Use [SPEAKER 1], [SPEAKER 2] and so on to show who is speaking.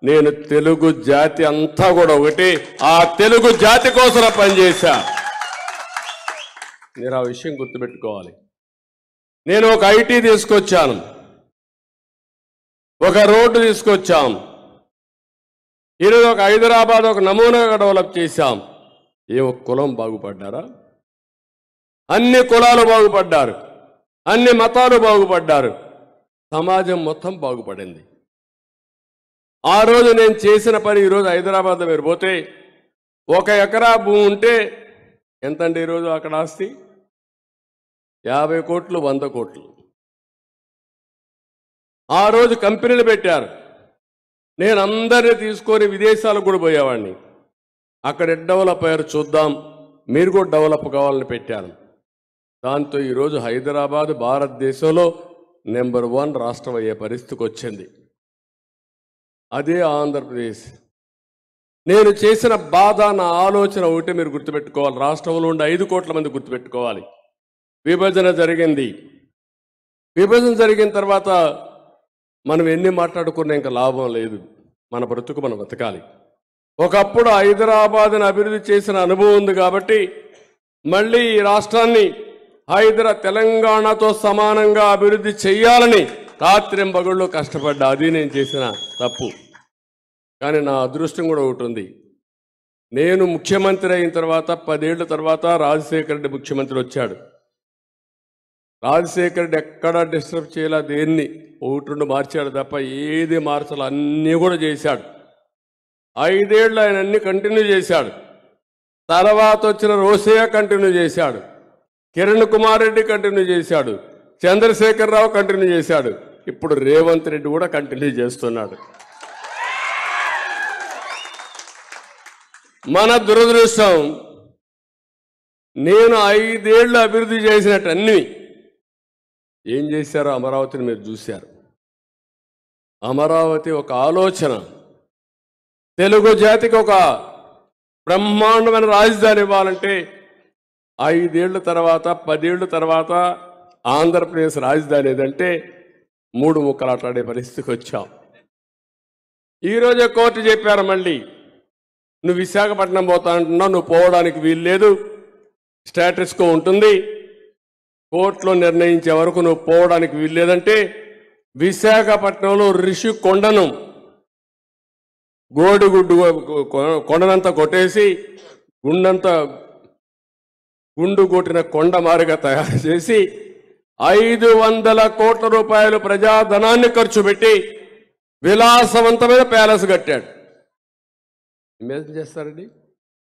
[SPEAKER 1] నేను తెలుగు జాతి అంతా కూడా ఒకటి, ఆ తెలుగు జాతి కోసం పనిచేశా. మీరు ఆ విషయం గుర్తుపెట్టుకోవాలి. నేను ఒక ఐటీ తీసుకొచ్చాను, ఒక రోడ్డు తీసుకొచ్చాం, ఈరోజు ఒక హైదరాబాద్ ఒక నమూనాగా డెవలప్ చేశాం. ఏ ఒక్క కులం బాగుపడ్డారా? అన్ని కులాలు బాగుపడ్డారు, అన్ని మతాలు బాగుపడ్డారు, సమాజం మొత్తం బాగుపడింది. ఆ రోజు నేను చేసిన పని ఈరోజు హైదరాబాద్లో మీరు పోతే 1 ఎకరా భూమి ఉంటే ఎంతండి ఈరోజు అక్కడ ఆస్తి? 50 కోట్లు, 100 కోట్లు. ఆ రోజు కంపెనీలు పెట్టారు. నేను అందరినీ తీసుకొని విదేశాలకు కూడా పోయేవాడిని. అక్కడ డెవలప్ అయ్యారు చూద్దాం, మీరు కూడా డెవలప్ కావాలని పెట్టాను. దాంతో ఈరోజు హైదరాబాద్ భారతదేశంలో నెంబర్ 1 రాష్ట్రం అయ్యే పరిస్థితికి వచ్చింది. అదే ఆంధ్రప్రదేశ్. నేను చేసిన బాధ, నా ఆలోచన ఒకటి మీరు గుర్తుపెట్టుకోవాలి. రాష్ట్రంలో ఉండే 5 కోట్ల మంది గుర్తుపెట్టుకోవాలి. విభజన జరిగింది. విభజన జరిగిన తర్వాత మనం ఎన్ని మాట్లాడుకున్నా ఇంకా లాభం లేదు. మన బ్రతుకు మనం బతకాలి. ఒకప్పుడు హైదరాబాద్ని అభివృద్ధి చేసిన అనుభవం ఉంది కాబట్టి మళ్ళీ ఈ రాష్ట్రాన్ని తెలంగాణతో సమానంగా అభివృద్ధి చేయాలని రాత్రింబగళ్ళు కష్టపడ్డా. అది నేను చేసిన తప్పు. కానీ నా అదృష్టం కూడా ఒకటి ఉంది. నేను ముఖ్యమంత్రి అయిన తర్వాత 10 ఏళ్ల తర్వాత రాజశేఖర రెడ్డి ముఖ్యమంత్రి వచ్చాడు. రాజశేఖర రెడ్డి ఎక్కడా డిస్టర్బ్ చేయాల, దేన్ని 1-2 మార్చాడు తప్ప ఏది మార్చాలి అన్నీ కూడా చేశాడు. 5 ఏళ్ళు ఆయన అన్ని కంటిన్యూ చేశాడు. తర్వాత వచ్చిన రోసయ్య కంటిన్యూ చేశాడు, కిరణ్ కుమార్ రెడ్డి కంటిన్యూ చేశాడు, చంద్రశేఖరరావు కంటిన్యూ చేశాడు, ఇప్పుడు రేవంత్ రెడ్డి కూడా కంటిన్యూ చేస్తున్నాడు. మన దురదృష్టం, నేను 5 ఏళ్ళు అభివృద్ధి చేసినట్టు అన్ని ఏం చేశారో అమరావతిని మీరు చూశారు. అమరావతి ఒక ఆలోచన, తెలుగు జాతికి ఒక బ్రహ్మాండమైన రాజధాని ఇవ్వాలంటే 5 ఏళ్ల తర్వాత 10 ఏళ్ల తర్వాత ఆంధ్రప్రదేశ్ రాజధాని ఏదంటే 3 ముక్కలాట్లాడే పరిస్థితికి వచ్చాం. ఈరోజే కోర్టు చెప్పారు, మళ్ళీ నువ్వు విశాఖపట్నం పోతా అంటున్నావు, నువ్వు పోవడానికి వీలు లేదు, స్టేటస్ కో ఉంటుంది, కోర్టులో నిర్ణయించే వరకు నువ్వు పోవడానికి వీలు లేదంటే విశాఖపట్నంలో రిషికొండను గోడిగుడ్డు కొండనంతా కొట్టేసి గుండు కొట్టిన కొండ మారిగా తయారు చేసి 500 కోట్ల రూపాయలు ప్రజాధనాన్ని ఖర్చు పెట్టి విలాసవంతమైన ప్యాలెస్ కట్టాడు. ఇమేజిన్ చేస్తారండి.